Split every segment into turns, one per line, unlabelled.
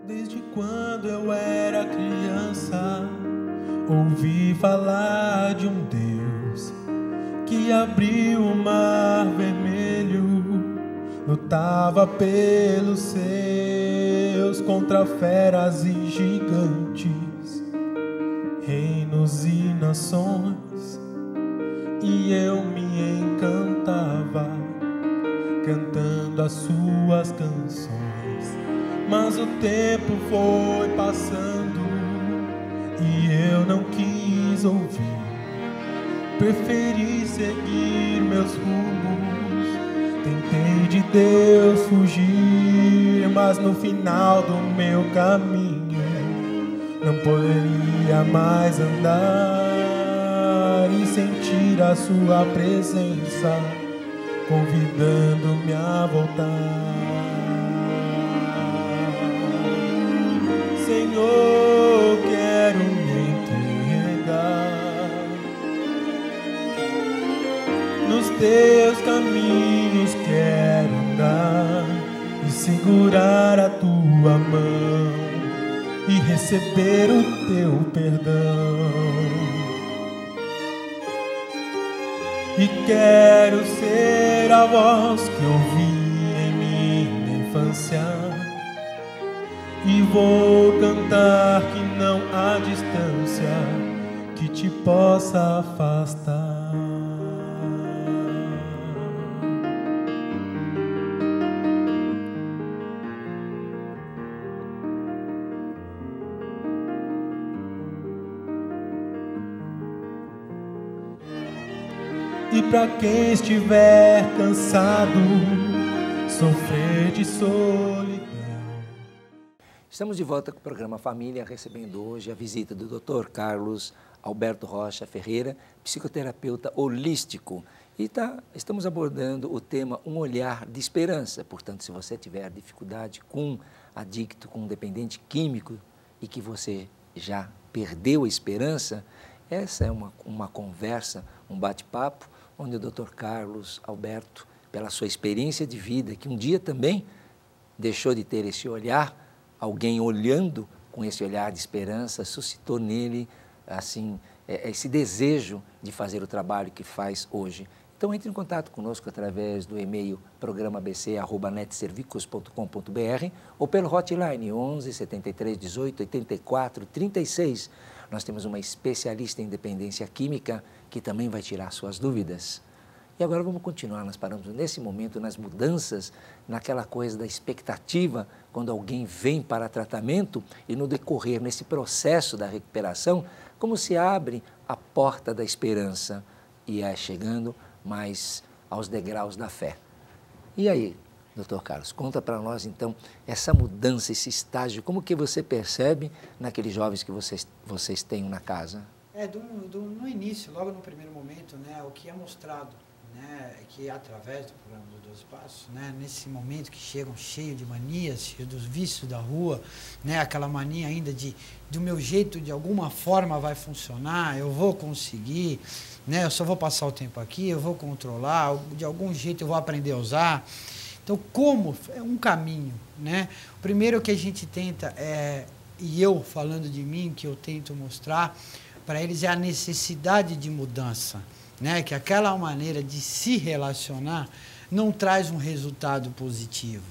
Desde quando eu era criança, ouvi falar de um Deus que abriu o mar vermelho, lutava pelos seus contra feras e gigantes, reinos e nações, e eu me encantava cantando as suas canções. Mas o tempo foi passando e eu não quis ouvir. Preferi seguir meus rumos. Tentei de Deus fugir, mas no final do meu caminho não poderia mais andar e sentir a sua presença convidando-me a voltar. Senhor, quero me entregar nos teus caminhos, quero andar e segurar a tua mão e receber o teu perdão. E quero ser a voz que ouvi em minha infância, e vou cantar que não há distância que te possa afastar. E pra quem estiver cansado, sofrer de solidão.
Estamos de volta com o programa Família, recebendo hoje a visita do Dr. Carlos Alberto Rocha Ferreira, psicoterapeuta holístico. E estamos abordando o tema Um Olhar de Esperança. Portanto, se você tiver dificuldade com adicto, com dependente químico e que você já perdeu a esperança, essa é uma conversa, um bate-papo, onde o Dr. Carlos Alberto, pela sua experiência de vida, que um dia também deixou de ter esse olhar, alguém olhando com esse olhar de esperança, suscitou nele assim, esse desejo de fazer o trabalho que faz hoje. Então, entre em contato conosco através do e-mail programabc@netservicos.com.br ou pelo hotline 11 73 18 84 36. Nós temos uma especialista em dependência química que também vai tirar suas dúvidas. E agora vamos continuar, nós paramos nesse momento nas mudanças, naquela coisa da expectativa, quando alguém vem para tratamento e no decorrer, nesse processo da recuperação, como se abre a porta da esperança e é chegando mais aos degraus da fé. E aí, doutor Carlos, conta para nós então essa mudança, esse estágio, como que você percebe naqueles jovens que vocês têm na casa?
No início, logo no primeiro momento, né, o que é mostrado, né, que é através do programa dos 12 Passos, né, nesse momento que chegam cheios de manias, cheios dos vícios da rua, né, aquela mania ainda do meu jeito, de alguma forma vai funcionar, eu vou conseguir, né, eu só vou passar o tempo aqui, eu vou controlar, de algum jeito eu vou aprender a usar. Então, como? É um caminho, né? O primeiro que a gente tenta, e eu falando de mim, que eu tento mostrar para eles é a necessidade de mudança, né? Que aquela maneira de se relacionar não traz um resultado positivo,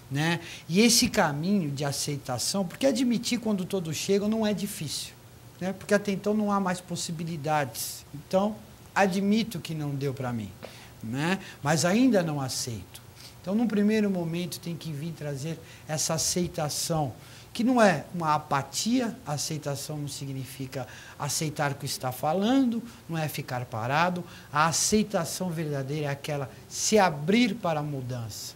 né? E esse caminho de aceitação, porque admitir quando todos chegam não é difícil, né? Porque até então não há mais possibilidades. Então, admito que não deu para mim, né? Mas ainda não aceito. Então, num primeiro momento, tem que vir trazer essa aceitação, que não é uma apatia, aceitação não significa aceitar o que está falando, não é ficar parado. A aceitação verdadeira é aquela se abrir para a mudança.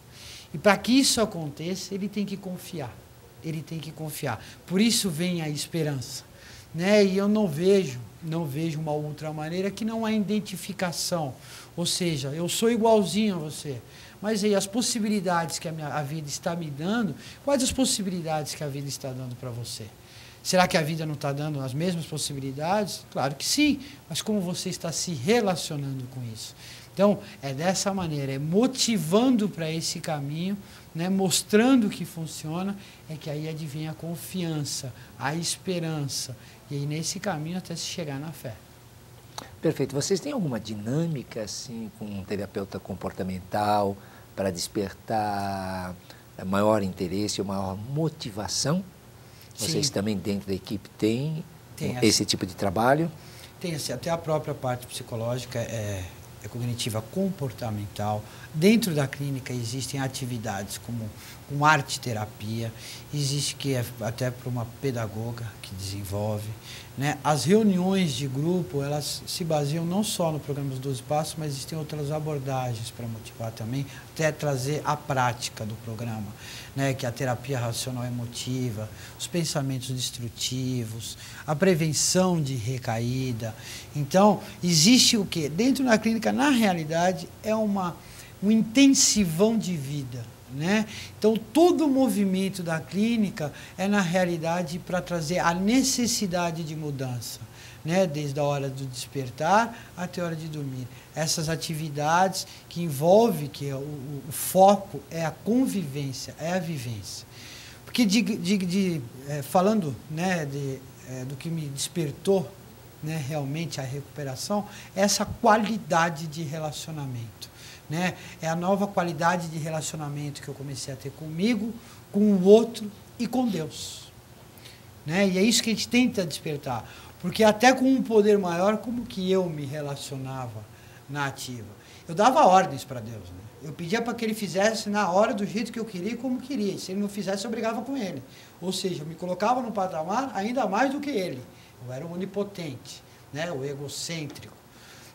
E para que isso aconteça, ele tem que confiar. Ele tem que confiar. Por isso vem a esperança, né? E eu não vejo uma outra maneira que não há identificação. Ou seja, eu sou igualzinho a você. Mas aí as possibilidades que a vida está me dando, quais as possibilidades que a vida está dando para você? Será que a vida não está dando as mesmas possibilidades? Claro que sim, mas como você está se relacionando com isso? Então, é dessa maneira, é motivando para esse caminho, né, mostrando que funciona, é que aí advém a confiança, a esperança, e aí nesse caminho até se chegar na fé.
Perfeito. Vocês têm alguma dinâmica assim com um terapeuta comportamental para despertar maior interesse ou maior motivação? Vocês
Sim.
também dentro da equipe têm
Tem
esse tipo de trabalho?
Tem assim, até a própria parte psicológica é cognitiva comportamental. Dentro da clínica existem atividades como arte-terapia, existe que é até para uma pedagoga que desenvolve, né? As reuniões de grupo, elas se baseiam não só no programa dos 12 Passos, mas existem outras abordagens para motivar também, até trazer a prática do programa, né? Que é a terapia racional emotiva, os pensamentos destrutivos, a prevenção de recaída. Então, existe o quê? Dentro da clínica, na realidade, é um intensivão de vida, né? Então, todo o movimento da clínica é, na realidade, para trazer a necessidade de mudança, né? Desde a hora do despertar até a hora de dormir. Essas atividades que envolvem, que o foco é a convivência, é a vivência. Porque, falando, né, do que me despertou, né, realmente a recuperação, é essa qualidade de relacionamento, né? É a nova qualidade de relacionamento que eu comecei a ter comigo, com o outro e com Deus, né? E é isso que a gente tenta despertar, porque até com um poder maior, como que eu me relacionava na ativa? Eu dava ordens para Deus, né? Eu pedia para que Ele fizesse na hora, do jeito que eu queria e como queria. E se Ele não fizesse, eu brigava com Ele. Ou seja, eu me colocava no patamar ainda mais do que Ele. Eu era o onipotente, né? O egocêntrico,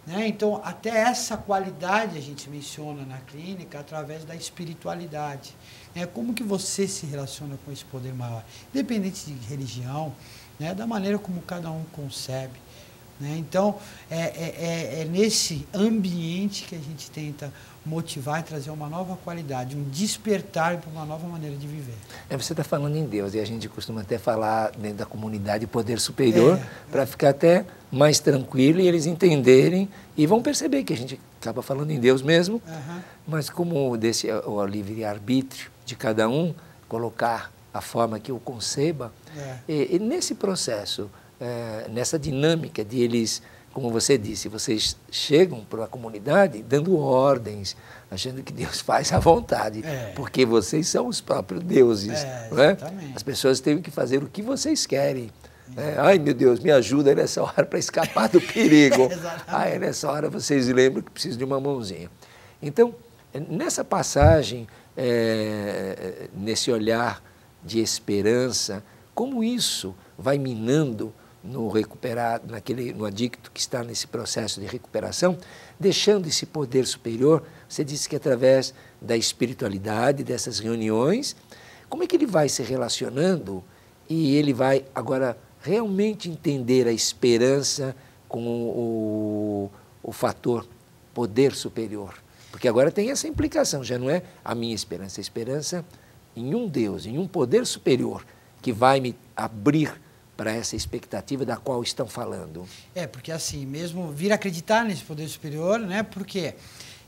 né? Então, até essa qualidade a gente menciona na clínica através da espiritualidade, né? Como que você se relaciona com esse poder maior? Independente de religião, né? Da maneira como cada um concebe, né? Então, é nesse ambiente que a gente tenta motivar e trazer uma nova qualidade, um despertar para uma nova maneira de viver.
Você está falando em Deus, e a gente costuma até falar dentro da comunidade poder superior, para ficar até mais tranquilo e eles entenderem e vão perceber que a gente acaba falando em Deus mesmo, mas como desse o livre-arbítrio de cada um, colocar a forma que o conceba, e nesse processo, nessa dinâmica de eles, como você disse, vocês chegam para a comunidade dando ordens, achando que Deus faz à vontade, porque vocês são os próprios deuses. Não é? As pessoas têm que fazer o que vocês querem. Ai, meu Deus, me ajuda nessa hora para escapar do perigo. Ai, nessa hora vocês lembram que precisam de uma mãozinha. Então, nessa passagem, nesse olhar de esperança, como isso vai minando no recuperado, no adicto que está nesse processo de recuperação, deixando esse poder superior. Você disse que através da espiritualidade, dessas reuniões, como é que ele vai se relacionando e ele vai agora realmente entender a esperança com o fator poder superior? Porque agora tem essa implicação, já não é a minha esperança, a esperança em um Deus, em um poder superior que vai me abrir para essa expectativa da qual estão falando.
Porque assim, mesmo vir acreditar nesse poder superior, né? Porque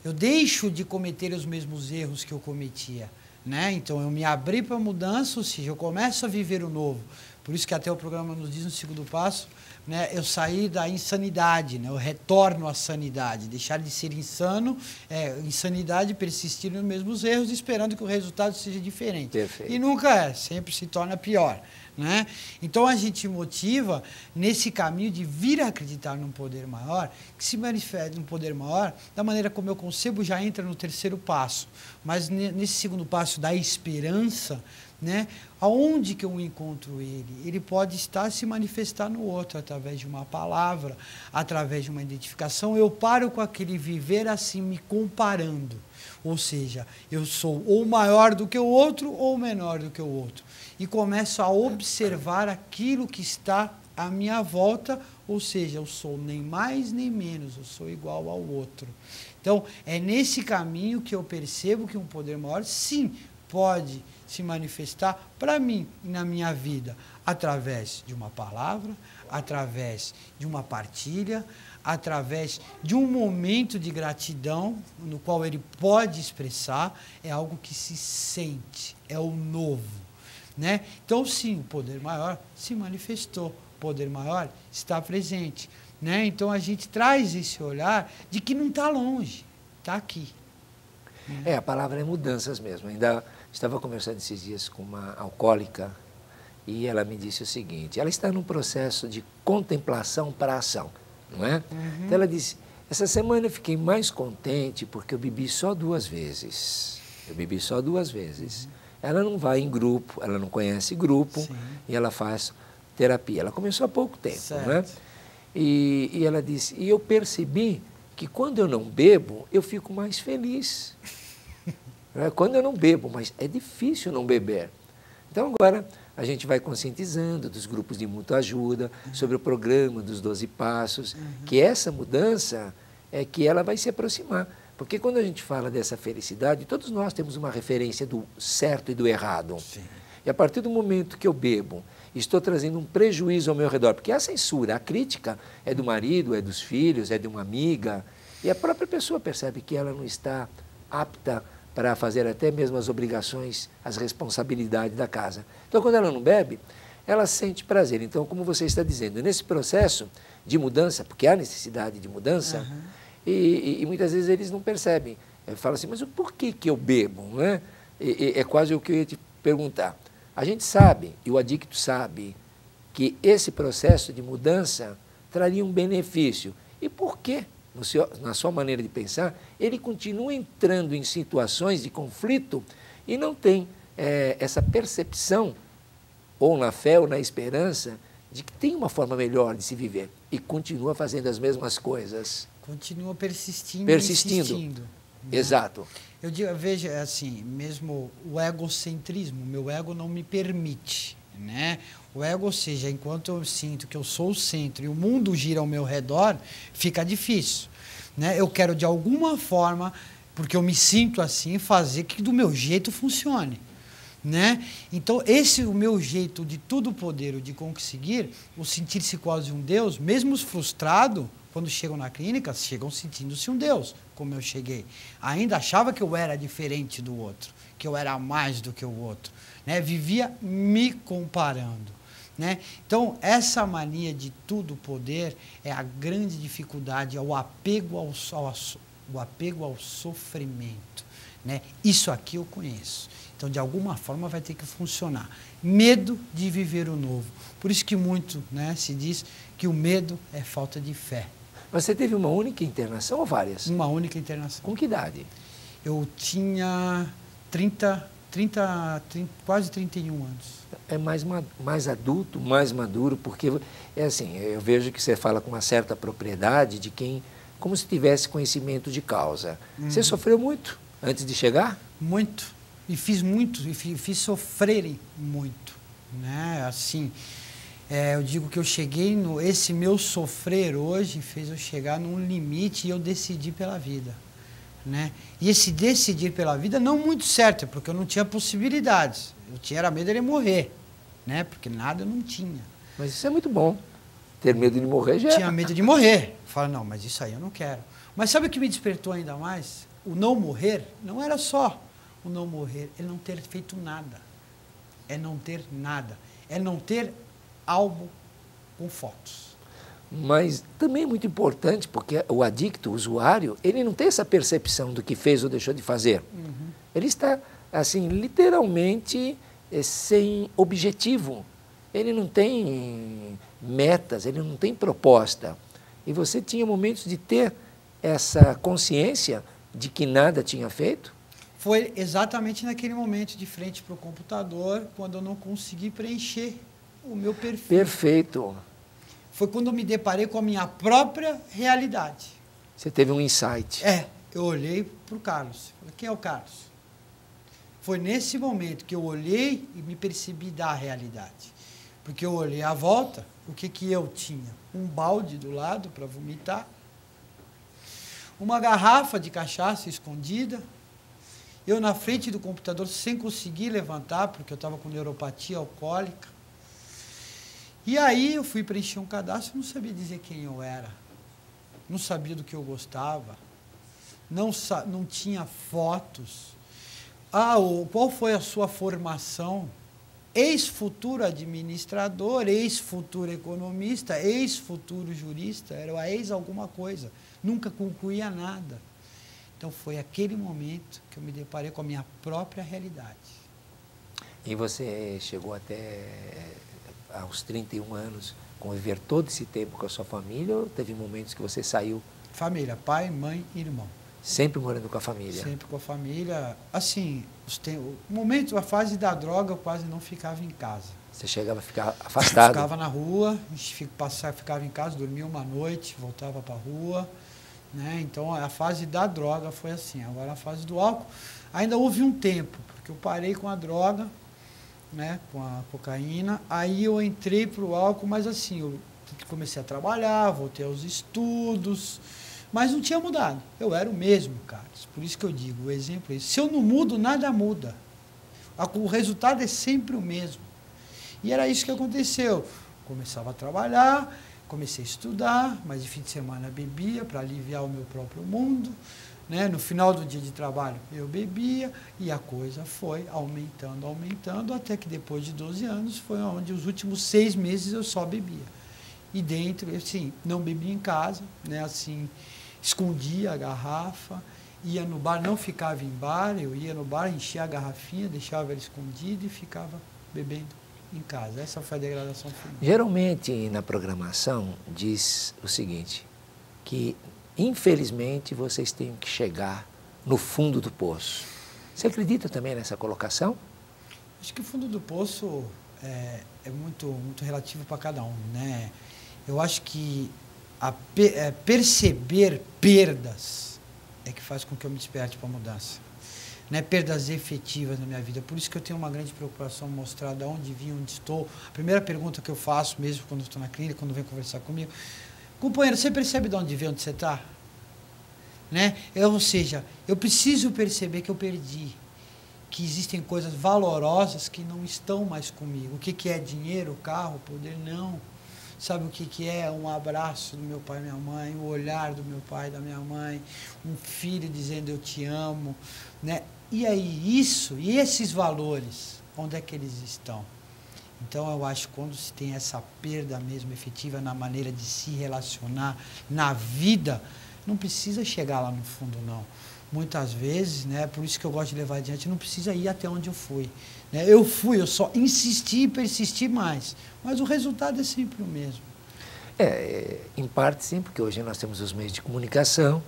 eu deixo de cometer os mesmos erros que eu cometia, né? Então eu me abri para a mudança, ou seja, eu começo a viver o novo. Por isso que até o programa nos diz no segundo passo, né? Eu saí da insanidade, né? Eu retorno à sanidade, deixar de ser insano, insanidade, persistir nos mesmos erros, esperando que o resultado seja diferente.
Perfeito.
E nunca é, sempre se torna pior, né? Então a gente motiva nesse caminho de vir a acreditar num poder maior, que se manifesta num poder maior, da maneira como eu concebo, já entra no terceiro passo. Mas nesse segundo passo da esperança, né? Aonde que eu encontro ele? Ele pode estar se manifestar no outro, através de uma palavra, através de uma identificação. Eu paro com aquele viver assim, me comparando. Ou seja, eu sou ou maior do que o outro ou menor do que o outro. E começo a observar aquilo que está à minha volta, ou seja, eu sou nem mais nem menos, eu sou igual ao outro. Então, é nesse caminho que eu percebo que um poder maior, sim, pode se manifestar para mim e na minha vida, através de uma palavra, através de uma partilha, através de um momento de gratidão, no qual ele pode expressar, é algo que se sente, é o novo, né? Então, sim, o poder maior se manifestou, o poder maior está presente, né? Então, a gente traz esse olhar de que não está longe, está aqui.
A palavra é mudanças mesmo. Ainda estava conversando esses dias com uma alcoólica e ela me disse o seguinte, ela está num processo de contemplação para a ação, não é? Então ela disse, essa semana eu fiquei mais contente porque eu bebi só 2 vezes. Eu bebi só 2 vezes. Ela não vai em grupo, ela não conhece grupo. Sim. E ela faz terapia. Ela começou há pouco tempo,
certo.
Né? E ela disse, e eu percebi que quando eu não bebo, eu fico mais feliz. Quando eu não bebo, mas é difícil não beber. Então agora a gente vai conscientizando dos grupos de mútua ajuda, sobre o programa dos 12 passos, que essa mudança é que ela vai se aproximar. Porque quando a gente fala dessa felicidade, todos nós temos uma referência do certo e do errado. Sim. E a partir do momento que eu bebo, estou trazendo um prejuízo ao meu redor, porque a censura, a crítica é do marido, é dos filhos, é de uma amiga, e a própria pessoa percebe que ela não está apta para fazer até mesmo as obrigações, as responsabilidades da casa. Então, quando ela não bebe, ela sente prazer. Então, como você está dizendo, nesse processo de mudança, porque há necessidade de mudança, e muitas vezes eles não percebem. Falam assim, mas por que eu bebo? Não é? É quase o que eu ia te perguntar. A gente sabe, e o adicto sabe, que esse processo de mudança traria um benefício. E por quê? Na sua maneira de pensar, ele continua entrando em situações de conflito e não tem essa percepção, ou na fé ou na esperança, de que tem uma forma melhor de se viver e continua fazendo as mesmas coisas.
Continua persistindo.
Persistindo. Né? Exato.
Eu vejo assim, mesmo o egocentrismo, o meu ego não me permite, né? O ego, ou seja, enquanto eu sinto que eu sou o centro e o mundo gira ao meu redor, fica difícil, né? Eu quero de alguma forma, porque eu me sinto assim, fazer que do meu jeito funcione, né? Então, o meu jeito de tudo poder, de conseguir, o sentir-se quase um Deus, mesmo os frustrados, quando chegam na clínica, chegam sentindo-se um Deus, como eu cheguei. Ainda achava que eu era diferente do outro, que eu era mais do que o outro, né? Vivia me comparando, né? Então, essa mania de tudo poder é a grande dificuldade, é o apego ao sofrimento, né? Isso aqui eu conheço. Então, de alguma forma, vai ter que funcionar. Medo de viver o novo. Por isso que muito, né, se diz que o medo é falta de fé.
Você teve uma única internação ou várias?
Uma única internação.
Com que idade?
Eu tinha quase 31 anos.
É mais adulto, mais maduro, porque é assim, eu vejo que você fala com uma certa propriedade de quem, como se tivesse conhecimento de causa. Você sofreu muito antes de chegar?
Muito. E fiz muito, e fiz sofrerem muito, né? Assim, eu digo que eu cheguei esse meu sofrer hoje fez eu chegar num limite e eu decidi pela vida, né? E esse decidir pela vida não muito certo, porque eu não tinha possibilidades. Era medo de morrer, né? Porque nada eu não tinha.
Mas isso é muito bom. Ter medo de morrer já
tinha medo de morrer. Fala, não, mas isso aí eu não quero. Mas sabe o que me despertou ainda mais? O não morrer não era só o não morrer, é não ter feito nada. É não ter nada. É não ter álbum com fotos.
Mas também é muito importante, porque o adicto, o usuário, ele não tem essa percepção do que fez ou deixou de fazer. Ele está, assim, literalmente sem objetivo. Ele não tem metas, ele não tem proposta. E você tinha momentos de ter essa consciência de que nada tinha feito?
Foi exatamente naquele momento, de frente para o computador, quando eu não consegui preencher o meu perfil.
Perfeito.
Foi quando eu me deparei com a minha própria realidade.
Você teve um insight.
Eu olhei para o Carlos. Falei, quem é o Carlos? Foi nesse momento que eu olhei e me percebi da realidade. Porque eu olhei à volta, o que eu tinha? Um balde do lado para vomitar, uma garrafa de cachaça escondida, eu na frente do computador sem conseguir levantar, porque eu estava com neuropatia alcoólica. E aí eu fui preencher um cadastro e não sabia dizer quem eu era. não sabia do que eu gostava, não tinha fotos. Qual foi a sua formação? Ex-futuro administrador, ex-futuro economista, ex-futuro jurista, era ex alguma coisa, nunca concluía nada. Então foi aquele momento que eu me deparei com a minha própria realidade.
E você chegou até aos 31 anos, conviver todo esse tempo com a sua família, ou teve momentos que você saiu?
Família, pai, mãe e irmão.
Sempre morando com a família?
Sempre com a família. Assim, a fase da droga eu quase não ficava em casa.
Você chegava a ficar afastado?
Ficava na rua, ficava em casa, dormia uma noite, voltava para a rua. Né? Então, a fase da droga foi assim. Agora, a fase do álcool, ainda houve um tempo, porque eu parei com a droga, né, com a cocaína, aí eu entrei para o álcool, mas assim, eu comecei a trabalhar, voltei aos estudos, mas não tinha mudado. Eu era o mesmo, Carlos. Por isso que eu digo, o exemplo é esse. Se eu não mudo, nada muda. O resultado é sempre o mesmo. E era isso que aconteceu. Começava a trabalhar, comecei a estudar, mas de fim de semana bebia para aliviar o meu próprio mundo. Né? No final do dia de trabalho eu bebia e a coisa foi aumentando, até que depois de 12 anos foi onde os últimos 6 meses eu só bebia. E dentro, assim, não bebia em casa, né? Assim, escondia a garrafa, ia no bar, não ficava em bar, eu ia no bar, enchia a garrafinha, deixava ela escondida e ficava bebendo em casa. Essa foi a degradação final.
Geralmente na programação diz o seguinte, que infelizmente vocês têm que chegar no fundo do poço. Você acredita também nessa colocação?
Acho que o fundo do poço é muito relativo para cada um, né? Eu acho que perceber perdas é que faz com que eu me desperte para a mudança. Né? Perdas efetivas na minha vida. Por isso que eu tenho uma grande preocupação em mostrar de onde vim, onde estou. A primeira pergunta que eu faço mesmo quando estou na clínica, quando vem conversar comigo, companheiro, você percebe de onde veio, onde você está? Né? Ou seja, eu preciso perceber que eu perdi, que existem coisas valorosas que não estão mais comigo. O que é dinheiro, carro, poder? Não. Sabe o que é um abraço do meu pai e minha mãe, o olhar do meu pai e da minha mãe, um filho dizendo eu te amo, né? E aí e esses valores, onde é que eles estão? Então eu acho que quando se tem essa perda mesmo efetiva na maneira de se relacionar na vida, não precisa chegar lá no fundo não. Muitas vezes, né, por isso que eu gosto de levar adiante, não precisa ir até onde eu fui. Né? Eu só insisti e persisti mais, mas o resultado é sempre o mesmo.
Em parte sim, porque hoje nós temos os meios de comunicação,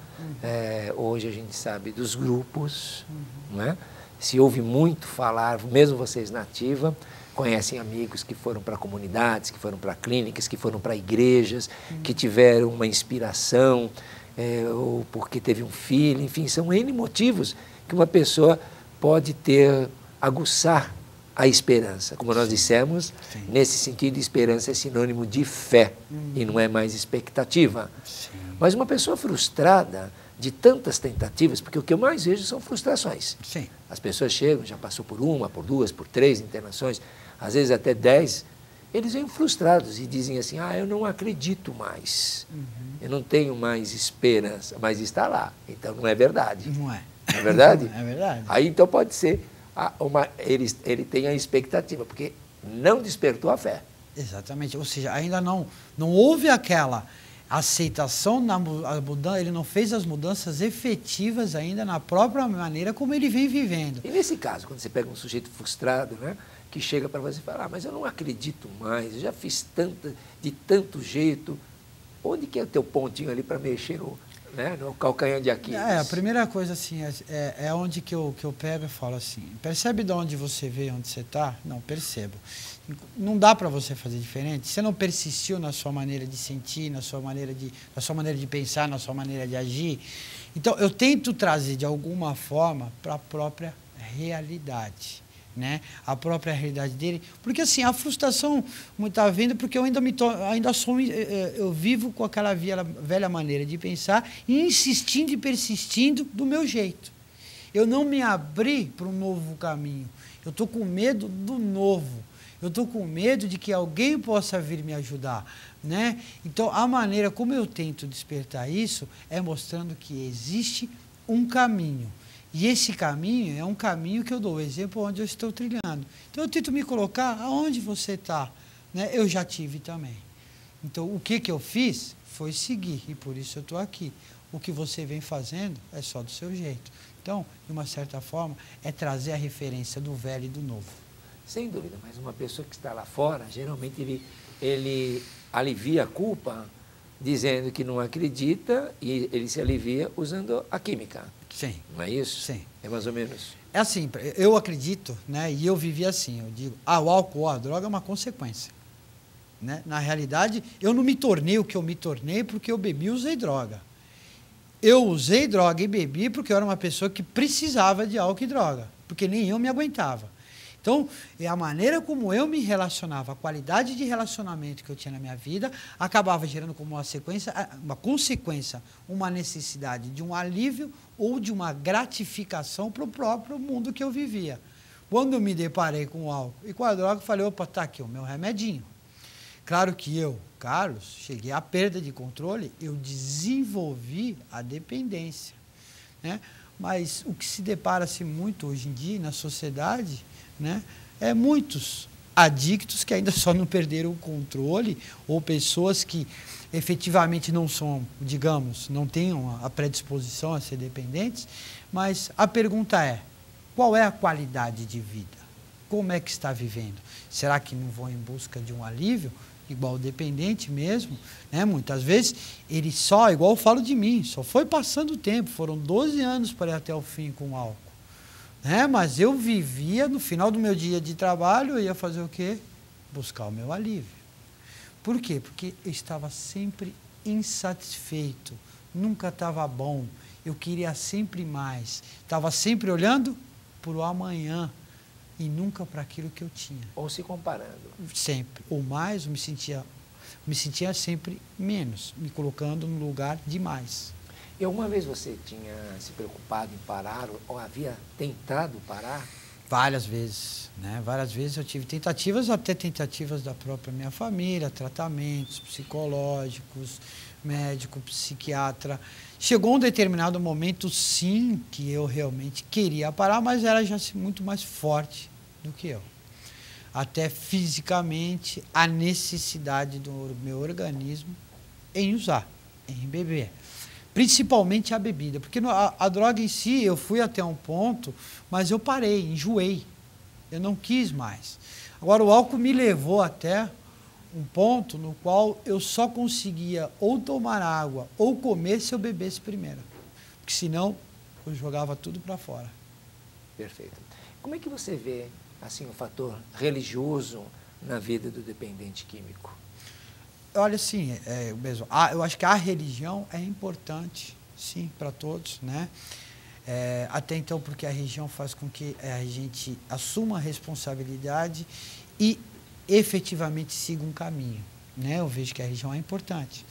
hoje a gente sabe dos grupos, não é? Se ouve muito falar, mesmo vocês na ativa, conhecem amigos que foram para comunidades, que foram para clínicas, que foram para igrejas, que tiveram uma inspiração, ou porque teve um filho, enfim, são N motivos que uma pessoa pode aguçar a esperança. Como nós dissemos, sim, nesse sentido, esperança é sinônimo de fé e não é mais expectativa. Sim. Mas uma pessoa frustrada de tantas tentativas, porque o que eu mais vejo são frustrações. Sim. As pessoas chegam, já passou por 1, por 2, por 3 internações, às vezes até 10, eles vêm frustrados e dizem assim, eu não acredito mais, eu não tenho mais esperança, mas está lá, então não é verdade.
Não é.
Não é verdade?
É verdade.
Aí então pode ser, ele tem a expectativa, porque não despertou a fé.
Exatamente, ou seja, ainda não houve aquela aceitação, ele não fez as mudanças efetivas ainda na própria maneira como ele vem vivendo.
E nesse caso, quando você pega um sujeito frustrado, né, que chega para você e fala, mas eu não acredito mais, eu já fiz de tanto jeito, onde que é o teu pontinho ali para mexer no calcanhar de Aquiles?
A primeira coisa assim, é onde que eu pego e falo assim, percebe de onde você veio, onde você está? Não, percebo. Não dá para você fazer diferente, você não persistiu na sua maneira de sentir, na sua maneira de pensar, na sua maneira de agir. Então, eu tento trazer de alguma forma para a própria realidade. Né? A própria realidade dele, porque assim, a frustração está vindo porque eu eu vivo com aquela velha maneira de pensar e insistindo e persistindo do meu jeito. Eu não me abri para um novo caminho, eu estou com medo do novo, eu estou com medo de que alguém possa vir me ajudar, né? Então, a maneira como eu tento despertar isso é mostrando que existe um caminho. E esse caminho é um caminho que eu dou o exemplo onde eu estou trilhando. Então, eu tento me colocar aonde você está, né? Eu já tive também. Então, o que eu fiz foi seguir, e por isso eu estou aqui. O que você vem fazendo é só do seu jeito. Então, de uma certa forma, é trazer a referência do velho e do novo.
Sem dúvida, mas uma pessoa que está lá fora, geralmente ele alivia a culpa dizendo que não acredita e ele se alivia usando a química.
Sim.
Não é isso?
Sim.
É mais ou menos.
É assim, eu acredito, né, e eu vivi assim, eu digo, o álcool, a droga é uma consequência. Né? Na realidade, eu não me tornei o que eu me tornei porque eu bebi e usei droga. Eu usei droga e bebi porque eu era uma pessoa que precisava de álcool e droga, porque nem eu me aguentava. Então, a maneira como eu me relacionava, a qualidade de relacionamento que eu tinha na minha vida, acabava gerando como uma consequência, uma necessidade de um alívio ou de uma gratificação para o próprio mundo que eu vivia. Quando eu me deparei com o álcool e com a droga, eu falei, opa, tá aqui o meu remedinho. Claro que eu, Carlos, cheguei à perda de controle, eu desenvolvi a dependência. Né? Mas o que se depara-se muito hoje em dia na sociedade, né, é muitos adictos que ainda só não perderam o controle, ou pessoas que efetivamente não são, digamos, não tenham a predisposição a ser dependentes, mas a pergunta é, qual é a qualidade de vida? Como é que está vivendo? Será que não vão em busca de um alívio? Igual o dependente mesmo, né? Muitas vezes ele só, igual eu falo de mim, só foi passando o tempo, foram 12 anos para ir até o fim com o álcool. Né? Mas eu vivia, no final do meu dia de trabalho, eu ia fazer o quê? Buscar o meu alívio. Por quê? Porque eu estava sempre insatisfeito, nunca estava bom, eu queria sempre mais, estava sempre olhando para o amanhã, e nunca para aquilo que eu tinha.
Ou se comparando.
Sempre. Ou mais, eu me sentia sempre menos, me colocando no lugar de mais.
E alguma vez você tinha se preocupado em parar ou havia tentado parar?
Várias vezes, né? Várias vezes eu tive tentativas, até tentativas da própria minha família, tratamentos psicológicos, médico, psiquiatra. Chegou um determinado momento, sim, que eu realmente queria parar, mas era já muito mais forte do que eu. Até fisicamente, a necessidade do meu organismo em usar, em beber. Principalmente a bebida, porque a droga em si, eu fui até um ponto, mas eu parei, enjoei. Eu não quis mais. Agora, o álcool me levou até um ponto no qual eu só conseguia ou tomar água ou comer se eu bebesse primeiro. Porque senão eu jogava tudo para fora.
Perfeito. Como é que você vê assim, o fator religioso na vida do dependente químico?
Olha, assim, mesmo, eu acho que a religião é importante, sim, para todos, né? Até então, porque a religião faz com que a gente assuma a responsabilidade e efetivamente siga um caminho, né? Eu vejo que a religião é importante.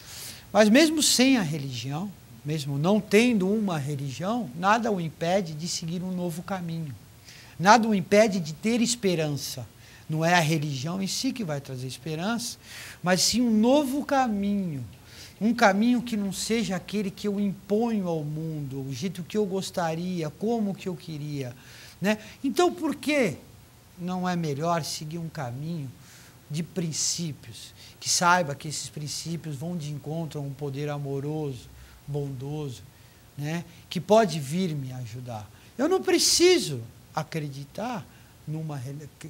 Mas mesmo sem a religião, mesmo não tendo uma religião, nada o impede de seguir um novo caminho. Nada o impede de ter esperança. Não é a religião em si que vai trazer esperança, mas sim um novo caminho. Um caminho que não seja aquele que eu imponho ao mundo, o jeito que eu gostaria, como que eu queria, né? Então, por que não é melhor seguir um caminho de princípios, que saiba que esses princípios vão de encontro a um poder amoroso, bondoso, né? Que pode vir me ajudar? Eu não preciso acreditar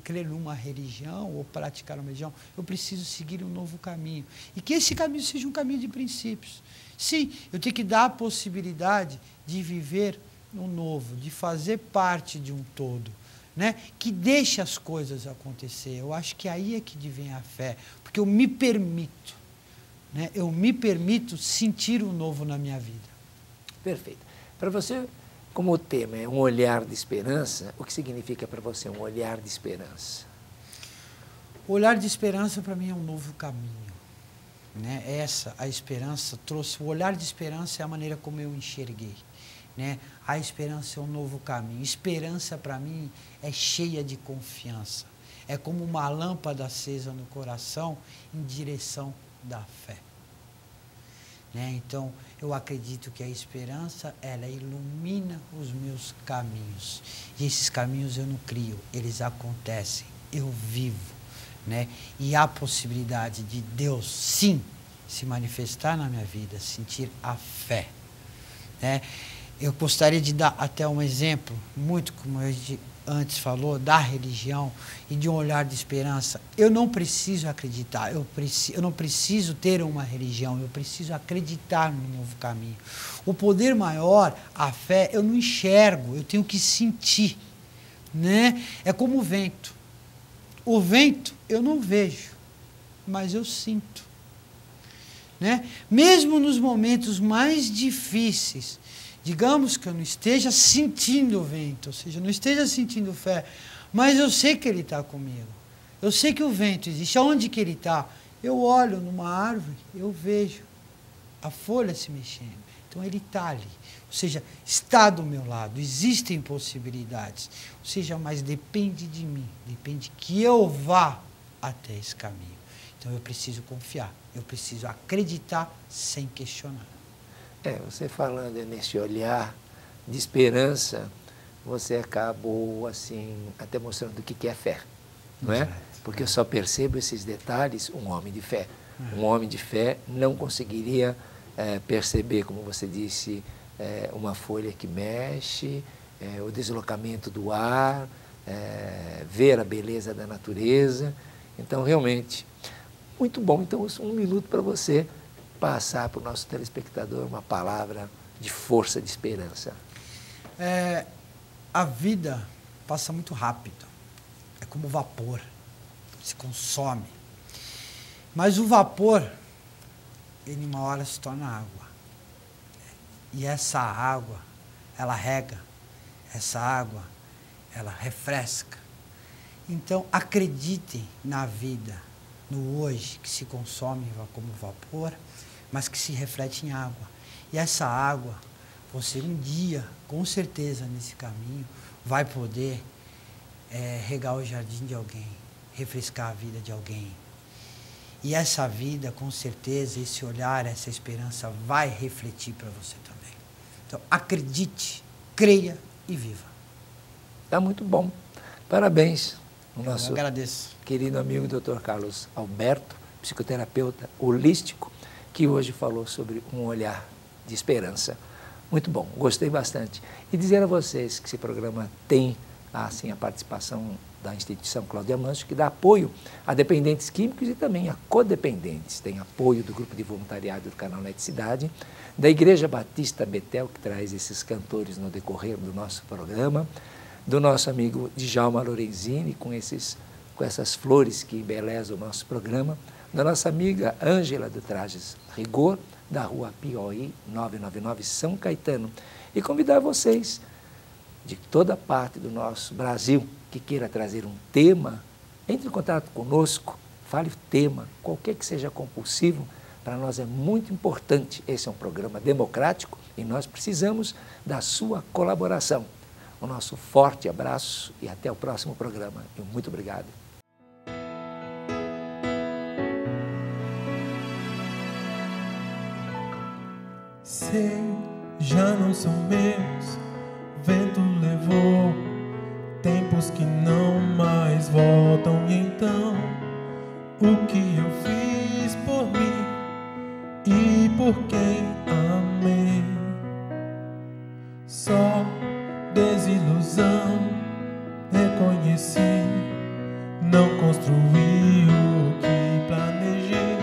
crer numa religião ou praticar uma religião, eu preciso seguir um novo caminho. E que esse caminho seja um caminho de princípios. Sim, eu tenho que dar a possibilidade de viver um novo, de fazer parte de um todo, né? Que deixe as coisas acontecer. Eu acho que aí é que vem a fé, porque eu me permito, né? Eu me permito sentir o novo na minha vida.
Perfeito. Para você, como o tema é um olhar de esperança, o que significa para você um olhar de esperança?
O olhar de esperança para mim é um novo caminho, né? A esperança trouxe, o olhar de esperança é a maneira como eu enxerguei, né? A esperança é um novo caminho. Esperança para mim é cheia de confiança, É como uma lâmpada acesa no coração em direção da fé. Né? Então, eu acredito que a esperança, ela ilumina os meus caminhos. E esses caminhos eu não crio, eles acontecem, eu vivo. Né? E há possibilidade de Deus, sim, se manifestar na minha vida, sentir a fé. Né? Eu gostaria de dar até um exemplo, muito como eu antes falou, da religião e de um olhar de esperança. Eu não preciso acreditar, eu não preciso ter uma religião, eu preciso acreditar no novo caminho. O poder maior, a fé, eu não enxergo, eu tenho que sentir. Né? É como o vento. O vento eu não vejo, mas eu sinto. Né? Mesmo nos momentos mais difíceis, digamos que eu não esteja sentindo o vento, ou seja, não esteja sentindo fé, mas eu sei que ele está comigo. Eu sei que o vento existe. Aonde que ele está? Eu olho numa árvore, eu vejo a folha se mexendo. Então ele está ali. Ou seja, está do meu lado. Existem possibilidades. Ou seja, mas depende de mim. Depende que eu vá até esse caminho. Então eu preciso confiar. Eu preciso acreditar sem questionar.
Você falando nesse olhar de esperança, você acabou, assim, até mostrando o que é fé, não é? Porque eu só percebo esses detalhes, um homem de fé. Um homem de fé não conseguiria perceber, como você disse, uma folha que mexe, o deslocamento do ar, ver a beleza da natureza. Então, realmente, muito bom. Então, um minuto para você passar para o nosso telespectador uma palavra de força, de esperança.
A vida passa muito rápido. É como vapor. Se consome. Mas o vapor, ele uma hora se torna água. E essa água, ela rega. Essa água, ela refresca. Então, acreditem na vida, no hoje, que se consome como vapor, mas que se reflete em água. E essa água, você um dia, com certeza, nesse caminho, vai poder regar o jardim de alguém, refrescar a vida de alguém. E essa vida, com certeza, esse olhar, essa esperança vai refletir para você também. Então, acredite, creia e viva.
Está muito bom. Parabéns ao nosso
agradeço.
Querido amigo Dr. Carlos Alberto, psicoterapeuta holístico, que hoje falou sobre um olhar de esperança. Muito bom, gostei bastante. E dizer a vocês que esse programa tem assim, a participação da instituição Cláudia Manso, que dá apoio a dependentes químicos e também a codependentes. Tem apoio do grupo de voluntariado do Canal Net Cidade, da Igreja Batista Betel, que traz esses cantores no decorrer do nosso programa, do nosso amigo Djalma Lorenzini, com essas flores que embelezam o nosso programa, da nossa amiga Ângela do Trajes Rigor, da rua Piauí 999, São Caetano. E convidar vocês de toda parte do nosso Brasil que queira trazer um tema, entre em contato conosco, fale o tema, qualquer que seja compulsivo, para nós é muito importante. Esse é um programa democrático e nós precisamos da sua colaboração. O nosso forte abraço e até o próximo programa. E muito obrigado.
Sei, já não são meus, vento levou tempos que não mais voltam. E então, o que eu fiz por mim e por quem amei? Só desilusão reconheci, não construí o que planejei,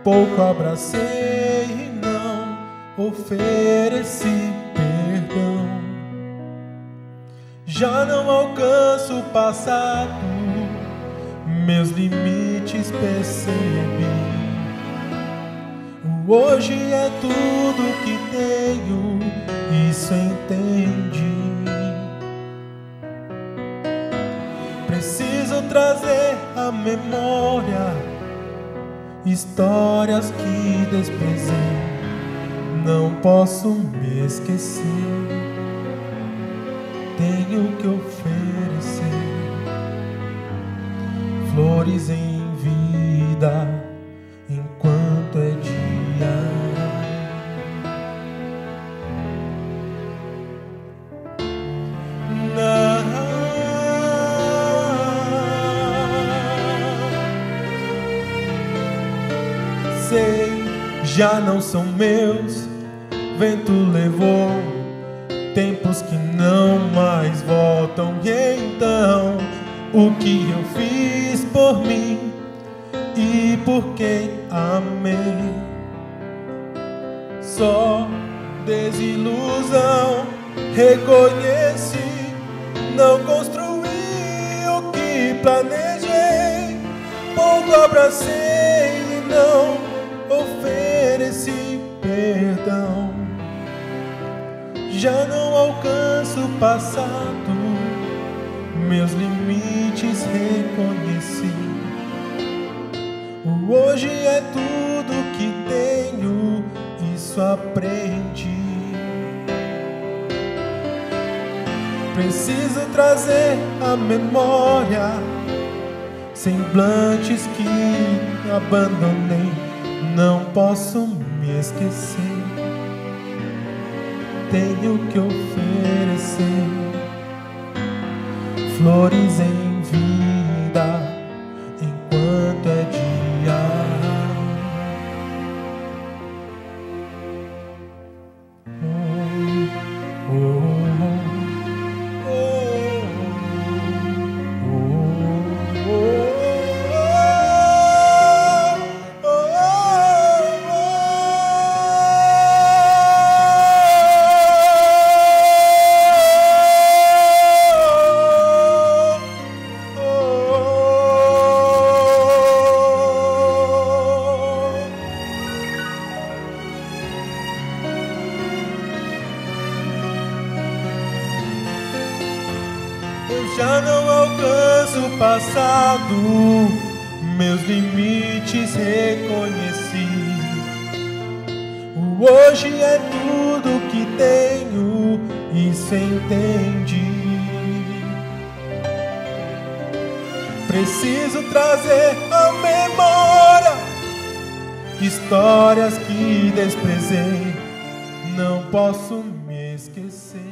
pouco abracei e não ofereci perdão. Já não alcanço o passado, meus limites percebi. O hoje é tudo que tenho, isso entendi. Preciso trazer à memória histórias que desprezei. Não posso me esquecer, tenho que oferecer. flores em vida enquanto é dia. Sei, já não são meus, vento levou tempos que não mais voltam. E então, o que eu fiz por mim e por quem amei? Só desilusão, reconheci, não construí o que planejei, pouco abracei e não ofereci perdão. Já não alcanço o passado, meus limites reconheci. O hoje é tudo que tenho, isso aprendi. Preciso trazer à memória semblantes que abandonei. Não posso me esquecer, tenho que oferecer flores em vida enquanto é dia. Oh, oh, oh, oh, oh, oh. Já não alcanço o passado, meus limites reconheci. O hoje é tudo que tenho, isso entendi. Preciso trazer à memória histórias que desprezei, não posso me esquecer.